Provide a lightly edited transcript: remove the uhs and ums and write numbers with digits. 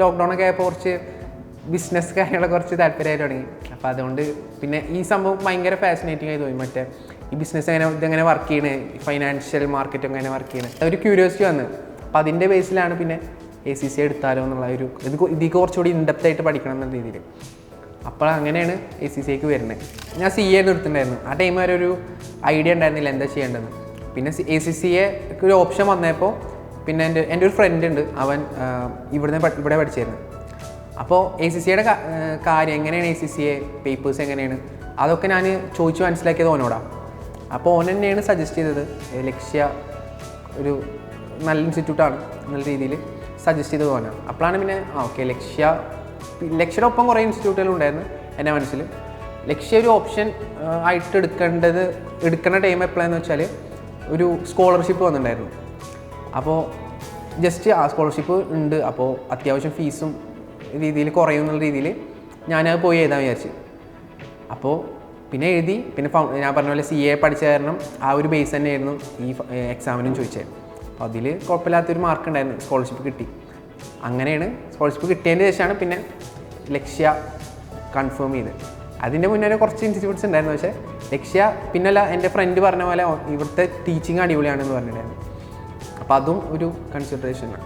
ലോക്ക്ഡൗണൊക്കെ ആയപ്പോൾ കുറച്ച് ബിസിനസ് കാര്യങ്ങളൊക്കെ കുറച്ച് താല്പര്യമായിട്ട് തുടങ്ങി. അപ്പോൾ അതുകൊണ്ട് പിന്നെ ഈ സംഭവം ഭയങ്കര ഫാസിനേറ്റിംഗ് ആയി തോന്നി. മറ്റേ ഈ ബിസിനസ് ഇതെങ്ങനെ വർക്ക് ചെയ്യണേ, ഫൈനാൻഷ്യൽ മാർക്കറ്റ് എങ്ങനെ വർക്ക് ചെയ്യണേ, ഒരു ക്യൂരിയോസിറ്റി വന്ന്. അപ്പോൾ അതിൻ്റെ ബേസിലാണ് പിന്നെ ACCA എടുത്താലോ എന്നുള്ള ഇതിൽ കുറച്ചുകൂടി ഇൻഡെപ്ത് ആയിട്ട് പഠിക്കണം എന്നുള്ള രീതിയിൽ. അപ്പോൾ അങ്ങനെയാണ് ACCAക്ക് വരുന്നത്. ഞാൻ CA എടുത്തിട്ടുണ്ടായിരുന്നു. ആ ടൈം വരെ ഒരു ഐഡിയ ഉണ്ടായിരുന്നില്ല എന്താ ചെയ്യേണ്ടതെന്ന്. പിന്നെ ACCAക്ക് ഒരു ഓപ്ഷൻ വന്നപ്പോൾ പിന്നെ എൻ്റെ ഒരു ഫ്രണ്ട് ഉണ്ട്, അവൻ ഇവിടെ പഠിച്ചിരുന്നു. അപ്പോൾ ACCAയുടെ കാര്യം എങ്ങനെയാണ്, ACCA പേപ്പേഴ്സ് എങ്ങനെയാണ്, അതൊക്കെ ഞാൻ ചോദിച്ച് മനസ്സിലാക്കിയത് ഓനോടാണ്. അപ്പോൾ ഓൻ തന്നെയാണ് സജസ്റ്റ് ചെയ്തത്. ലക്ഷ്യ ഒരു നല്ല ഇൻസ്റ്റിറ്റ്യൂട്ടാണ് എന്നുള്ള രീതിയിൽ സജസ്റ്റ് ചെയ്തത് ഓനാണ്. അപ്പോഴാണ് പിന്നെ ഓക്കെ ലക്ഷ്യയുടെ ഒപ്പം കുറേ ഇൻസ്റ്റിറ്റ്യൂട്ടുകളുണ്ടായിരുന്നു എൻ്റെ മനസ്സിൽ. ലക്ഷ്യ ഒരു ഓപ്ഷൻ ആയിട്ട് എടുക്കേണ്ട ടൈം എപ്പോഴാണെന്ന് വെച്ചാൽ ഒരു സ്കോളർഷിപ്പ് വന്നിട്ടുണ്ടായിരുന്നു. അപ്പോൾ ജസ്റ്റ് ആ സ്കോളർഷിപ്പ് ഉണ്ട്, അപ്പോൾ അത്യാവശ്യം ഫീസും രീതിയിൽ കുറയും എന്നുള്ള രീതിയിൽ ഞാനത് പോയി എഴുതാൻ വിചാരിച്ചു. അപ്പോൾ പിന്നെ എഴുതി. പിന്നെ ഞാൻ പറഞ്ഞ പോലെ CA പഠിച്ച കാരണം ആ ഒരു ബേസ് തന്നെയായിരുന്നു ഈ എക്സാമിനും ചോദിച്ചത്. അപ്പോൾ അതിൽ കുഴപ്പമില്ലാത്തൊരു മാർക്ക് ഉണ്ടായിരുന്നു, സ്കോളർഷിപ്പ് കിട്ടി. അങ്ങനെയാണ് സ്കോളർഷിപ്പ് കിട്ടിയതിന് ശേഷമാണ് പിന്നെ ലക്ഷ്യ കൺഫേം ചെയ്ത്. അതിൻ്റെ മുന്നേ കുറച്ച് ഇൻസ്റ്റിറ്റ്യൂട്ട്സ് ഉണ്ടായിരുന്നു. പക്ഷേ ലക്ഷ്യ പിന്നല്ല, എൻ്റെ ഫ്രണ്ട് പറഞ്ഞ പോലെ ഇവിടുത്തെ ടീച്ചിങ് അടിപൊളിയാണെന്ന് പറഞ്ഞിട്ടുണ്ടായിരുന്നു. അപ്പോൾ അതും ഒരു കൺസിഡറേഷനാണ്.